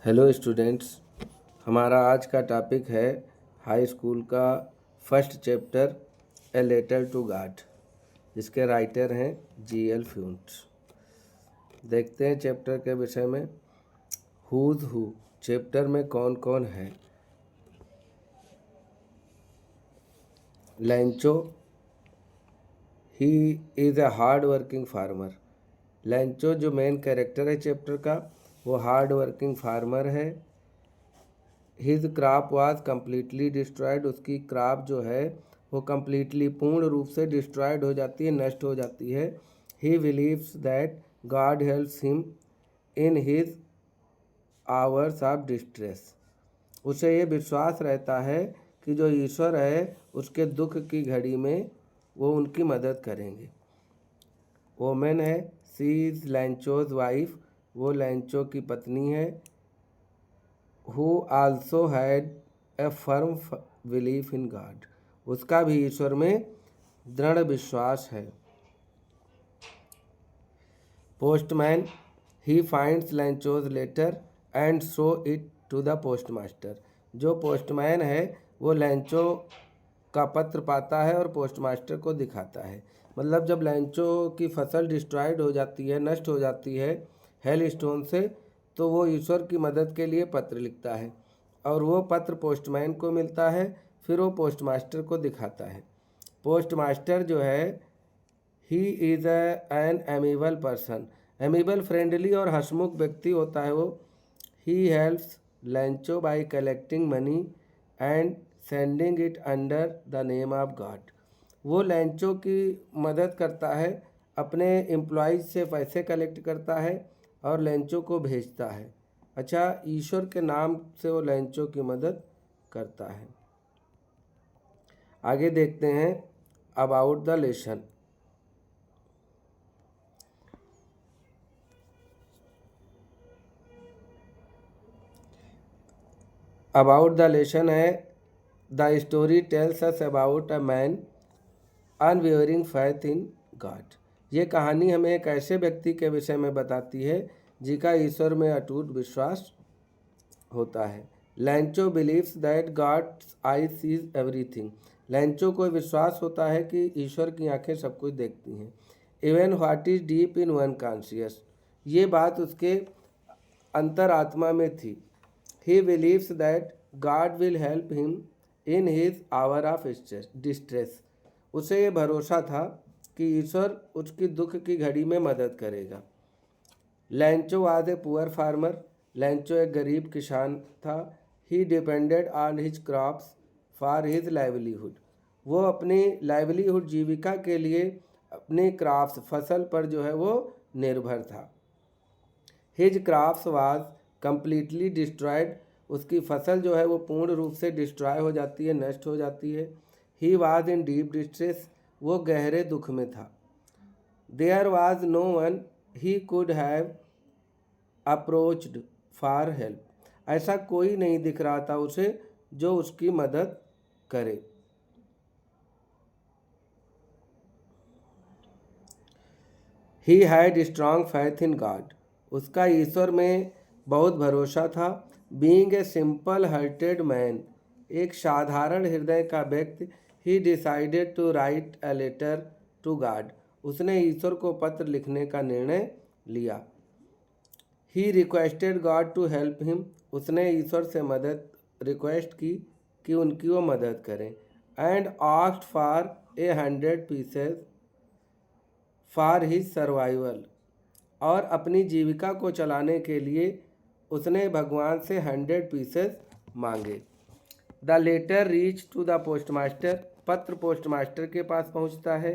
Hello students, हमारा आज का टॉपिक है हाई स्कूल का first chapter A letter to God, जिसके राइटर हैं G.L. फ्यूंट्स। देखते हैं चैप्टर के विषय में। हुज हु चैप्टर में कौन कौन है। लैंचो, he is a hard working farmer. लैंचो जो मेन कैरेक्टर है चैप्टर का, वो हार्ड वर्किंग फार्मर है। His crop was completely destroyed. उसकी क्रॉप जो है वो कम्प्लीटली पूर्ण रूप से डिस्ट्रॉयड हो जाती है, नष्ट हो जाती है। He believes that God helps him in his hours of distress. उसे ये विश्वास रहता है कि जो ईश्वर है उसके दुख की घड़ी में वो उनकी मदद करेंगे। वोमेन है, सी इज़ लैंचोज वाइफ। वो लैंचो की पत्नी है। who also had a firm belief in God। उसका भी ईश्वर में दृढ़ विश्वास है। Postman, he finds Lencho's letter and show it to the postmaster. जो पोस्टमैन है वो लैंचो का पत्र पाता है और पोस्टमास्टर को दिखाता है। मतलब जब लैंचो की फसल डिस्ट्रॉयड हो जाती है, नष्ट हो जाती है हेल स्टोन से, तो वो ईश्वर की मदद के लिए पत्र लिखता है और वो पत्र पोस्टमैन को मिलता है, फिर वो पोस्टमास्टर को दिखाता है। पोस्टमास्टर जो है he is an amiable person. Amiable friendly और हंसमुख व्यक्ति होता है वो। He helps Lencho by collecting money and sending it under the name of God. वो लैंचो की मदद करता है, अपने एम्प्लॉयज़ से पैसे कलेक्ट करता है और लैंचो को भेजता है। अच्छा, ईश्वर के नाम से वो लैंचो की मदद करता है। आगे देखते हैं about the lesson. About the lesson है, the story tells us about a man unwavering faith in God. ये कहानी हमें एक ऐसे व्यक्ति के विषय में बताती है जिसका ईश्वर में अटूट विश्वास होता है। Lencho believes that God's eyes sees everything. Lencho को विश्वास होता है कि ईश्वर की आंखें सब कुछ देखती हैं। Even what is deep in one conscious. ये बात उसके अंतरात्मा में थी। He believes that God will help him in his hour of distress. उसे ये भरोसा था कि ईश्वर उसकी दुख की घड़ी में मदद करेगा। Lencho was a poor farmer. Lencho एक गरीब किसान था। He depended on his crops for his livelihood. वो अपनी लाइवलीहुड जीविका के लिए अपनी क्रॉप्स फसल पर जो है वो निर्भर था। His crops was completely destroyed. उसकी फसल जो है वो पूर्ण रूप से डिस्ट्रॉय हो जाती है, नष्ट हो जाती है। He was in deep distress. वो गहरे दुख में था। There was no one he could have approached for help. ऐसा कोई नहीं दिख रहा था उसे जो उसकी मदद करे। He had strong faith in God. उसका ईश्वर में बहुत भरोसा था। Being a simple hearted man, एक साधारण हृदय का व्यक्ति, he decided to write a letter to God. उसने ईश्वर को पत्र लिखने का निर्णय लिया। He requested God to help him. उसने ईश्वर से मदद रिक्वेस्ट की कि उनकी वो मदद करें। And asked for 100 pieces for his survival. और अपनी जीविका को चलाने के लिए उसने भगवान से 100 पीसेस मांगे। The letter reach to the postmaster. पत्र पोस्टमास्टर के पास पहुंचता है।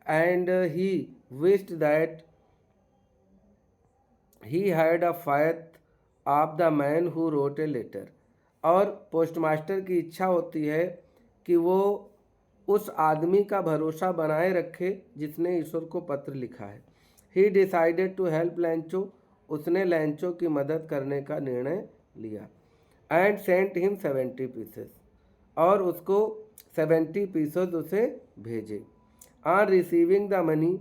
And he wished that he had a faith of the man who wrote a letter. और पोस्टमास्टर की इच्छा होती है कि वो उस आदमी का भरोसा बनाए रखे जिसने ईश्वर को पत्र लिखा है। He decided to help Lencho. उसने लैंचो की मदद करने का निर्णय लिया। And sent him 70 pieces. और उसको 70 पीसेस उसे भेजे। ऑन रिसीविंग द मनी,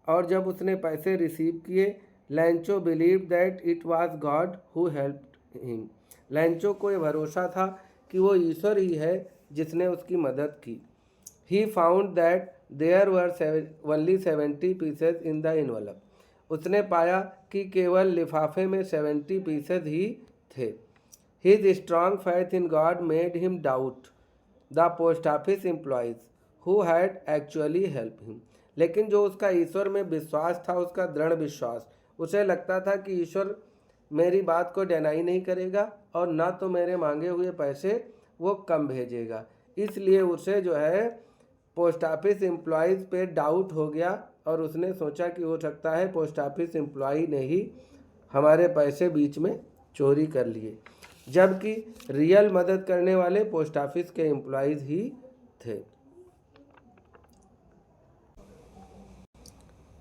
और जब उसने पैसे रिसीव किए, लैंचो believe that it was God who helped him. लैंचो को ये भरोसा था कि वो ईश्वर ही है जिसने उसकी मदद की। He found that there were only 70 pieces in the envelope. उसने पाया कि केवल लिफाफे में 70 पीसेज ही थे। His strong faith in God made him doubt the post office employees who had actually helped him। लेकिन जो उसका ईश्वर में विश्वास था, उसका दृढ़ विश्वास, उसे लगता था कि ईश्वर मेरी बात को डिनाई नहीं करेगा और ना तो मेरे मांगे हुए पैसे वो कम भेजेगा। इसलिए उसे जो है पोस्ट ऑफिस एम्प्लॉयज़ पे डाउट हो गया और उसने सोचा कि हो सकता है पोस्ट ऑफिस एम्प्लॉय ने ही हमारे पैसे बीच में चोरी कर लिए, जबकि रियल मदद करने वाले पोस्ट ऑफिस के एम्प्लॉयज़ ही थे।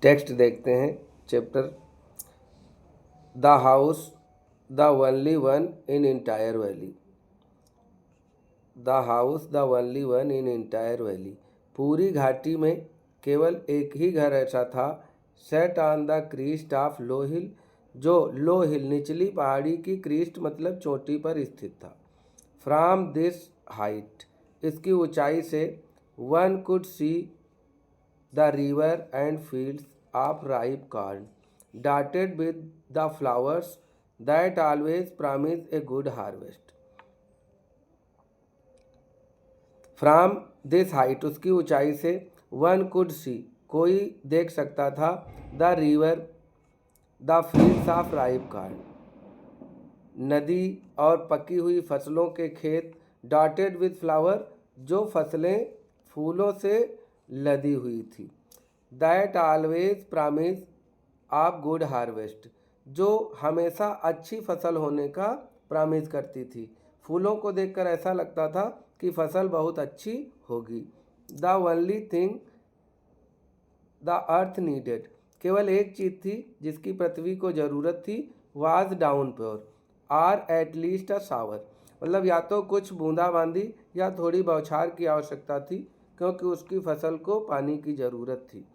टेक्स्ट देखते हैं। Chapter the house the only one in entire valley. The house the only one in entire valley. पूरी घाटी में केवल एक ही घर ऐसा था, set on the crest of low hill, जो लो हिल निचली पहाड़ी की क्रीस्ट मतलब चोटी पर स्थित था। फ्रॉम दिस हाइट, इसकी ऊंचाई से, one could see the river and fields of ripe corn dotted with the flowers that always promise a good harvest. From this height, उसकी ऊंचाई से, वन कुड सी, कोई देख सकता था, the river, the fields of ripe corn, नदी और पकी हुई फसलों के खेत, डॉटेड विद फ्लावर, जो फसलें फूलों से लदी हुई थी, that always promise of good harvest, जो हमेशा अच्छी फसल होने का प्रॉमिस करती थी। फूलों को देखकर ऐसा लगता था कि फसल बहुत अच्छी होगी। The only thing the earth needed, केवल एक चीज़ थी जिसकी पृथ्वी को ज़रूरत थी, was downpour or at least a shower, मतलब या तो कुछ बूंदाबांदी या थोड़ी बौछार की आवश्यकता थी, क्योंकि उसकी फसल को पानी की ज़रूरत थी।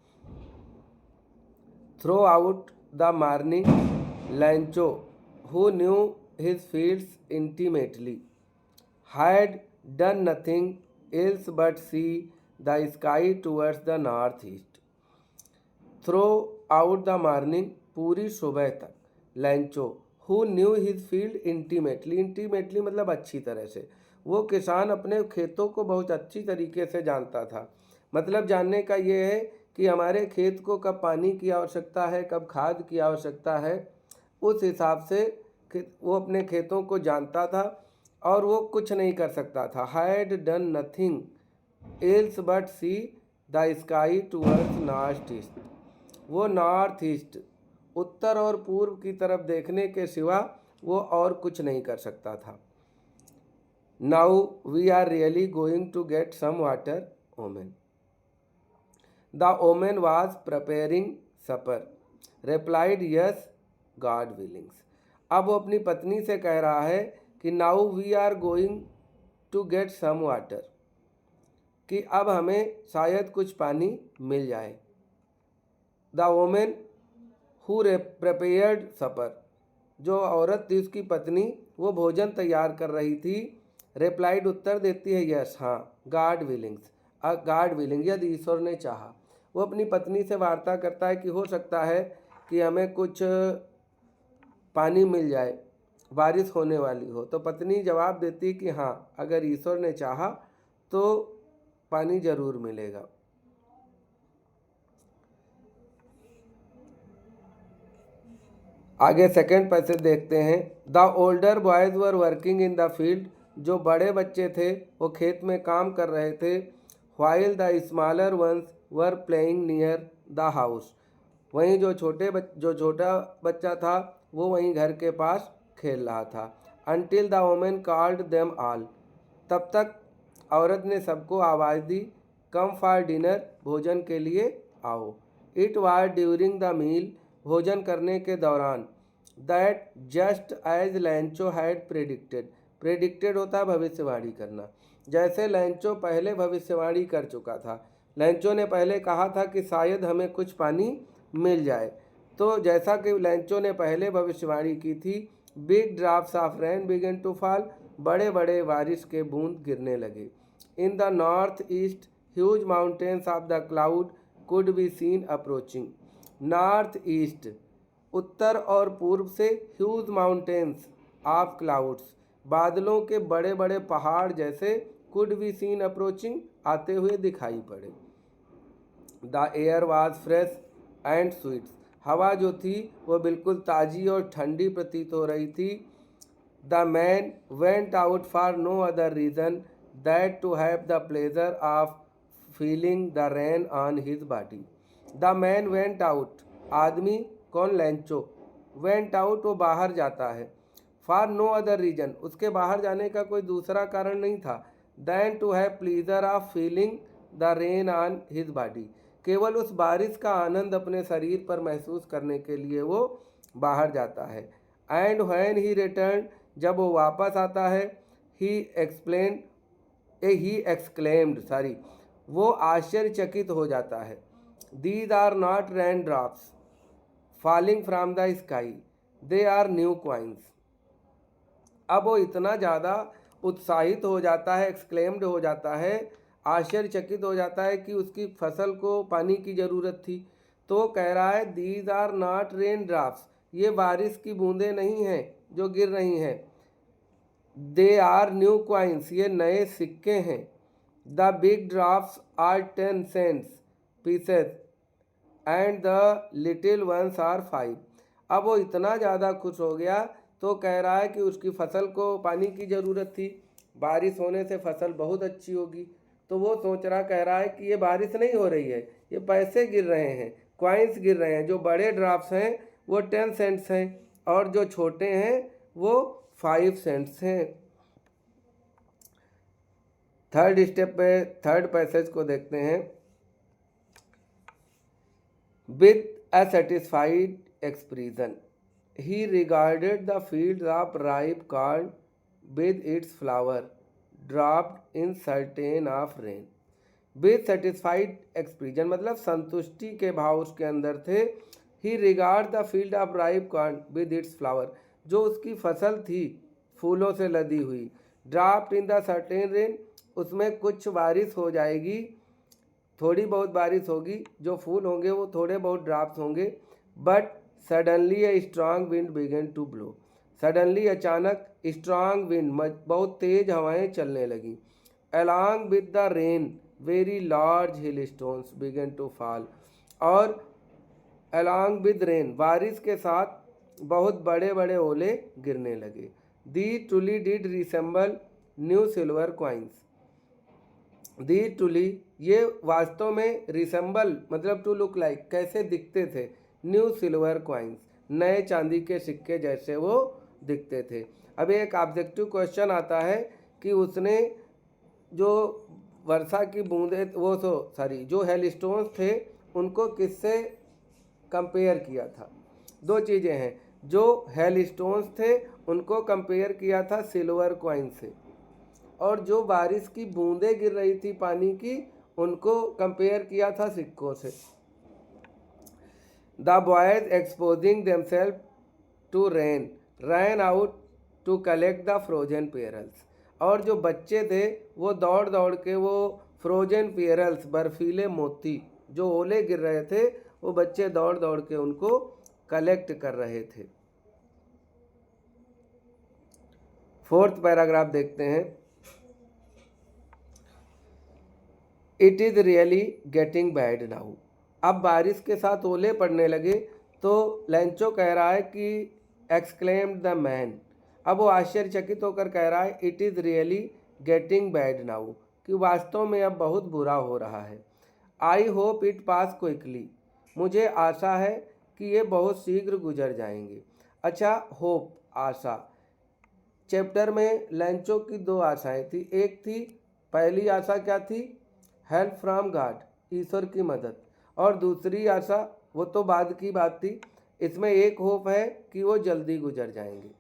Throughout the morning, Lencho who knew his fields intimately had done nothing else but see the sky towards the northeast। Throughout the morning, पूरी सुबह तक, Lencho who knew his field intimately, intimately मतलब अच्छी तरह से, वो किसान अपने खेतों को बहुत अच्छी तरीके से जानता था। मतलब जानने का ये है कि हमारे खेत को कब पानी की आवश्यकता है, कब खाद की आवश्यकता है, उस हिसाब से वो अपने खेतों को जानता था और वो कुछ नहीं कर सकता था। Had done nothing else but see the sky towards north east, वो नॉर्थ ईस्ट, उत्तर और पूर्व की तरफ देखने के सिवा वो और कुछ नहीं कर सकता था। Now we are really going to get some water woman. The woman was preparing supper, replied yes God willings. अब वो अपनी पत्नी से कह रहा है कि now we are going to get some water, कि अब हमें शायद कुछ पानी मिल जाए। The women who prepared supper, जो औरत थी उसकी पत्नी, वो भोजन तैयार कर रही थी। रिप्लाइड, उत्तर देती है यस, हाँ, गॉड विलिंग्स, गॉड विलिंग, यदि ईश्वर ने चाहा। वो अपनी पत्नी से वार्ता करता है कि हो सकता है कि हमें कुछ पानी मिल जाए, बारिश होने वाली हो। तो पत्नी जवाब देती है कि हाँ, अगर ईश्वर ने चाहा तो पानी जरूर मिलेगा। आगे सेकंड पैसेज देखते हैं। The older boys were working in the field, जो बड़े बच्चे थे वो खेत में काम कर रहे थे। While the smaller ones were playing near the house, वहीं जो छोटा बच्चा था वो वहीं घर के पास खेल रहा था। Until the women called them all, तब तक औरत ने सबको आवाज़ दी, कम फॉर डिनर, भोजन के लिए आओ। It was during the meal, भोजन करने के दौरान, that just as Lencho had predicted, predicted होता है भविष्यवाणी करना, जैसे लैंचो पहले भविष्यवाणी कर चुका था। लैंचो ने पहले कहा था कि शायद हमें कुछ पानी मिल जाए, तो जैसा कि लैंचो ने पहले भविष्यवाणी की थी, big drops of rain began to fall, बड़े बड़े बारिश के बूंद गिरने लगे। In the north east huge mountains of the cloud could be seen approaching. North east उत्तर और पूर्व से ह्यूज माउंटेन्स ऑफ क्लाउड्स बादलों के बड़े बड़े पहाड़ जैसे कुड बी सीन अप्रोचिंग आते हुए दिखाई पड़े। The air was fresh and sweet, हवा जो थी वो बिल्कुल ताज़ी और ठंडी प्रतीत हो रही थी। The man went out for no other reason that to have the pleasure of feeling the rain on his body. The man went out, आदमी कौन, लेंचो, वेंट आउट वो बाहर जाता है, फॉर नो अदर रीजन उसके बाहर जाने का कोई दूसरा कारण नहीं था, than to have pleasure of feeling the rain on his body, केवल उस बारिश का आनंद अपने शरीर पर महसूस करने के लिए वो बाहर जाता है। एंड व्हेन ही रिटर्न, जब वो वापस आता है, ही एक्सक्लेम्ड वो आश्चर्यचकित हो जाता है। These are not raindrops falling from the sky, they are new coins. अब वो इतना ज़्यादा उत्साहित हो जाता है, एक्सक्लेम्ड हो जाता है, आश्चर्यचकित हो जाता है कि उसकी फसल को पानी की ज़रूरत थी। तो कह रहा है these are not raindrops, ये बारिश की बूंदें नहीं हैं जो गिर रही हैं, दे आर न्यू कॉइन्स, ये नए सिक्के हैं। The big drops are 10 cents pieces and the little ones are 5। अब वो इतना ज़्यादा खुश हो गया तो कह रहा है कि उसकी फसल को पानी की ज़रूरत थी, बारिश होने से फसल बहुत अच्छी होगी। तो वो सोच रहा, कह रहा है कि ये बारिश नहीं हो रही है, ये पैसे गिर रहे हैं, कॉइन्स गिर रहे हैं। जो बड़े ड्रॉप्स हैं वो 10 cents हैं और जो छोटे हैं वो 5 cents हैं। थर्ड स्टेप पे थर्ड पैसेज को देखते हैं। With a satisfied expression he regarded the fields of ripe corn with its flower dropped in curtain of rain. With satisfied expression मतलब संतुष्टि के भाव उसके अंदर थे। He regard the field of ripe corn with its flower, जो उसकी फसल थी फूलों से लदी हुई, dropped in the curtain rain, उसमें कुछ बारिश हो जाएगी, थोड़ी बहुत बारिश होगी, जो फूल होंगे वो थोड़े बहुत ड्रॉप्स होंगे। But suddenly a strong wind began to blow, suddenly अचानक स्ट्रांग विंड बहुत तेज हवाएं चलने लगी। Along with the rain very large hill stones began to fall, और अलॉन्ग विद रेन बारिश के साथ बहुत बड़े बड़े ओले गिरने लगे। They truly did resemble new silver coins, they truly ये वास्तव में रिसेंबल मतलब टू लुक लाइक कैसे दिखते थे, न्यू सिल्वर कॉइन्स नए चांदी के सिक्के जैसे वो दिखते थे। अब एक ऑब्जेक्टिव क्वेश्चन आता है कि उसने जो वर्षा की बूंदे जो हेलस्टोन्स थे उनको किससे कंपेयर किया था। दो चीज़ें हैं, जो हेलस्टोन्स थे उनको कंपेयर किया था सिल्वर कॉइन से, और जो बारिश की बूंदें गिर रही थी पानी की उनको कंपेयर किया था सिक्कों से। The boys exposing themselves to rain ran out to collect the frozen pearls, और जो बच्चे थे वो दौड़ दौड़ के वो फ्रोजन पेयरल्स बर्फीले मोती जो ओले गिर रहे थे वो बच्चे दौड़ दौड़ के उनको कलेक्ट कर रहे थे। फोर्थ पैराग्राफ देखते हैं। It is really getting bad now, अब बारिश के साथ ओले पड़ने लगे तो लेंचो कह रहा है कि एक्सक्लेम्ड द मैन, अब वो आश्चर्यचकित होकर कह रहा है it is really getting bad now, कि वास्तव में अब बहुत बुरा हो रहा है। I hope it pass quickly, मुझे आशा है कि ये बहुत शीघ्र गुजर जाएंगे। अच्छा, होप आशा, चैप्टर में लेंचो की दो आशाएं थी। एक थी, पहली आशा क्या थी, हेल्प फ्रॉम गॉड, ईश्वर की मदद, और दूसरी आशा वो तो बाद की बात थी, इसमें एक होप है कि वो जल्दी गुजर जाएंगे।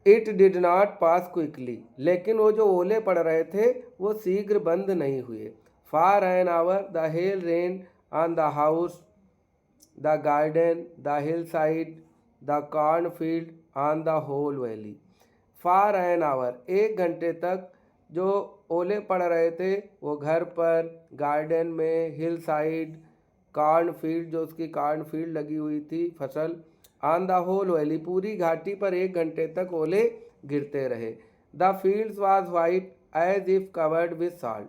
It did not pass quickly, लेकिन वो जो ओले पड़ रहे थे वो शीघ्र बंद नहीं हुए। For an hour the hail rain on the house, the garden, the hillside, the cornfield on the whole valley for an hour. 1 घंटे तक जो ओले पड़ रहे थे वो घर पर, गार्डन में, हिल साइड, कॉर्नफील्ड जो उसकी कॉर्नफील्ड लगी हुई थी फसल, ऑन द होल वैली पूरी घाटी पर 1 घंटे तक ओले गिरते रहे। The fields was white as if covered with salt.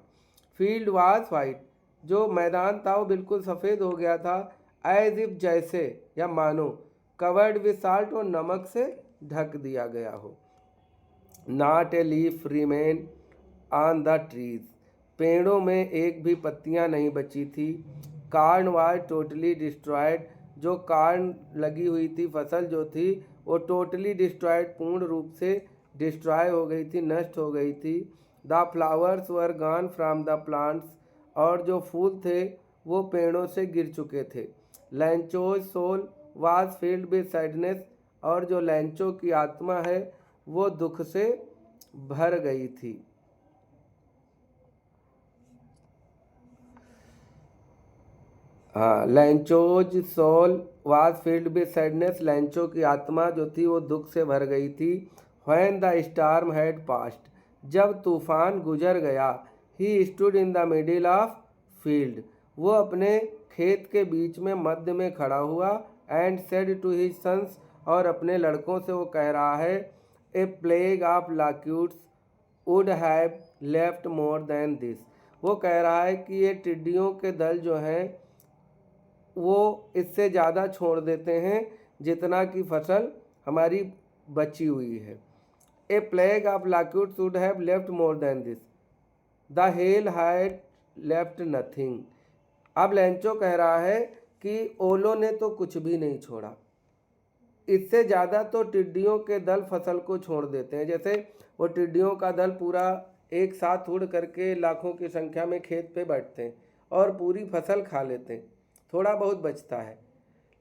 Field was white, जो मैदान था वो बिल्कुल सफ़ेद हो गया था, एज इफ जैसे या मानो, कवर्ड विथ सॉल्ट वो नमक से ढक दिया गया हो। Not a leaf remain on the trees, पेड़ों में एक भी पत्तियां नहीं बची थी। कार्न वाज टोटली डिस्ट्रॉयड, जो कार्न लगी हुई थी, फसल जो थी वो टोटली डिस्ट्रॉयड, पूर्ण रूप से डिस्ट्रॉय हो गई थी, नष्ट हो गई थी। The flowers were gone from the plants, और जो फूल थे वो पेड़ों से गिर चुके थे। Lencho's soul was filled with sadness, और जो लैंचो की आत्मा है वो दुख से भर गई थी। हाँ, Lencho's soul was filled with sadness, Lencho की आत्मा जो थी वो दुख से भर गई थी। When the storm had passed, जब तूफान गुजर गया। He stood in the middle of field, वो अपने खेत के बीच में मध्य में खड़ा हुआ। And said to his sons, और अपने लड़कों से वो कह रहा है, a plague of locusts would have left more than this, वो कह रहा है कि ये टिड्डियों के दल जो हैं वो इससे ज़्यादा छोड़ देते हैं जितना कि फसल हमारी बची हुई है। A plague of locusts would have left more than this, the hail had left nothing. अब लैंचो कह रहा है कि ओलों ने तो कुछ भी नहीं छोड़ा, इससे ज़्यादा तो टिड्डियों के दल फसल को छोड़ देते हैं। जैसे वो टिड्डियों का दल पूरा एक साथ उड़ करके लाखों की संख्या में खेत पे बैठते हैं और पूरी फसल खा लेते हैं, थोड़ा बहुत बचता है।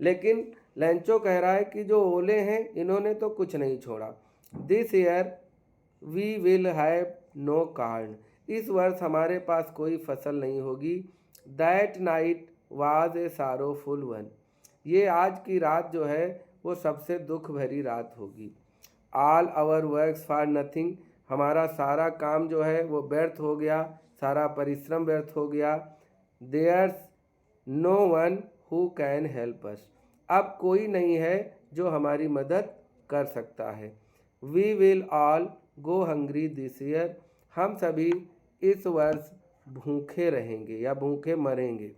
लेकिन लैंचो कह रहा है कि जो ओले हैं इन्होंने तो कुछ नहीं छोड़ा। This year we will have no corn, इस वर्ष हमारे पास कोई फसल नहीं होगी। That night was a sorrowful one, ये आज की रात जो है वो सबसे दुख भरी रात होगी। All our works for nothing, हमारा सारा काम जो है वो व्यर्थ हो गया, सारा परिश्रम व्यर्थ हो गया। There's no one who can help us, अब कोई नहीं है जो हमारी मदद कर सकता है। We will all go hungry this year, हम सभी इस वर्ष भूखे रहेंगे या भूखे मरेंगे।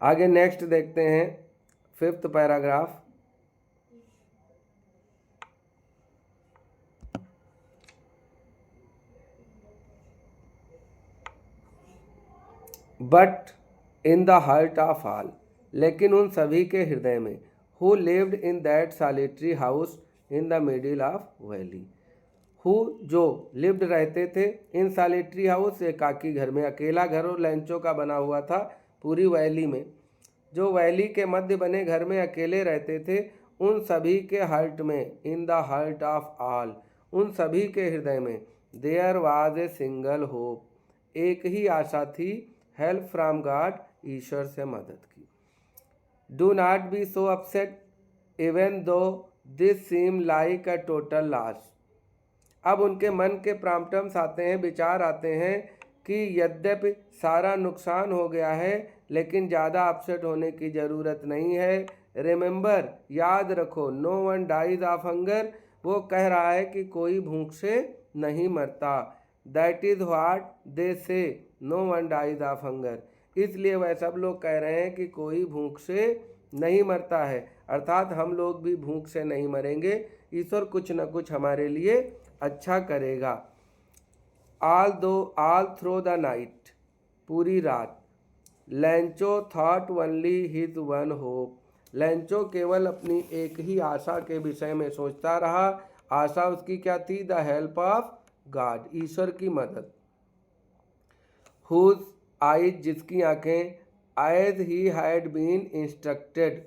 आगे नेक्स्ट देखते हैं 5th paragraph. But in the heart of all, लेकिन उन सभी के हृदय में, who lived in that solitary house in the middle of valley, who जो लिव्ड रहते थे इन सॉलिटरी हाउस, एकाकी घर में, अकेला घर और लैंचो का बना हुआ था पूरी वैली में, जो वैली के मध्य बने घर में अकेले रहते थे, उन सभी के हार्ट में, in the heart of all, उन सभी के हृदय में, there was a single hope, एक ही आशा थी, हेल्प फ्रॉम गॉड, ईश्वर से मदद की। Do not be so upset even though this seem like a total loss, अब उनके मन के प्रॉम्प्टम्स आते हैं, विचार आते हैं कि यद्यपि सारा नुकसान हो गया है लेकिन ज़्यादा अपसेट होने की ज़रूरत नहीं है। रिमेंबर, याद रखो, no one dies of hunger, वो कह रहा है कि कोई भूख से नहीं मरता। That is what they say, no one dies of hunger, इसलिए वह सब लोग कह रहे हैं कि कोई भूख से नहीं मरता है, अर्थात हम लोग भी भूख से नहीं मरेंगे, ईश्वर कुछ न कुछ हमारे लिए अच्छा करेगा। ऑल थ्रू द नाइट, पूरी रात, लैंचो thought only his one hope, लैंचो केवल अपनी एक ही आशा के विषय में सोचता रहा। आशा उसकी क्या थी? द हेल्प ऑफ गॉड, ईश्वर की मदद। हुज आइज, जिसकी आंखें, as he had been instructed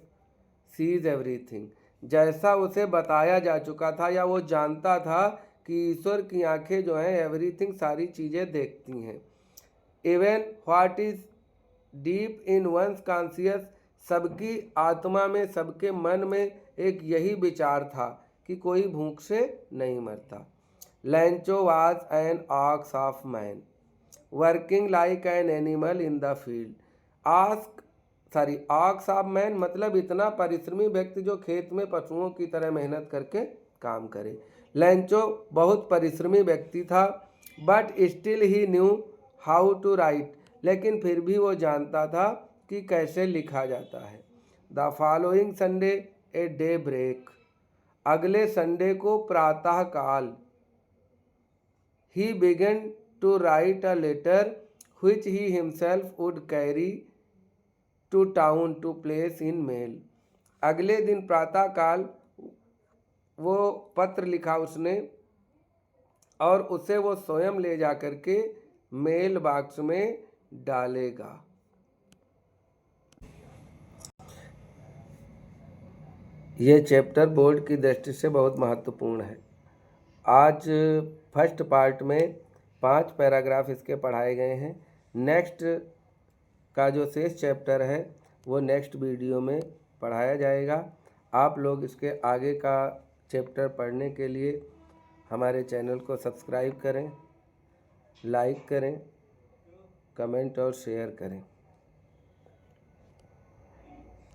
sees everything, जैसा उसे बताया जा चुका था या वो जानता था कि ईश्वर की आंखें जो हैं एवरीथिंग, सारी चीज़ें देखती हैं। Even what is deep in one's conscience सबकी आत्मा में, सबके मन में एक यही विचार था कि कोई भूख से नहीं मरता। लैंचो was an ox of man working like an animal in the field. Ox of man मतलब इतना परिश्रमी व्यक्ति जो खेत में पशुओं की तरह मेहनत करके काम करे। लैंचो बहुत परिश्रमी व्यक्ति था, but still he knew how to write, लेकिन फिर भी वो जानता था कि कैसे लिखा जाता है। The following Sunday a daybreak, अगले संडे को प्रातः काल, he began to write a letter which he himself would carry to town to place in mail। अगले दिन प्रातः काल वो पत्र लिखा उसने और उसे वो स्वयं ले जा करके मेल बॉक्स में डालेगा। ये चैप्टर बोर्ड की दृष्टि से बहुत महत्वपूर्ण है। आज फर्स्ट पार्ट में 5 पैराग्राफ इसके पढ़ाए गए हैं। नेक्स्ट का जो शेष चैप्टर है वो नेक्स्ट वीडियो में पढ़ाया जाएगा। आप लोग इसके आगे का चैप्टर पढ़ने के लिए हमारे चैनल को सब्सक्राइब करें, लाइक करें, कमेंट और शेयर करें।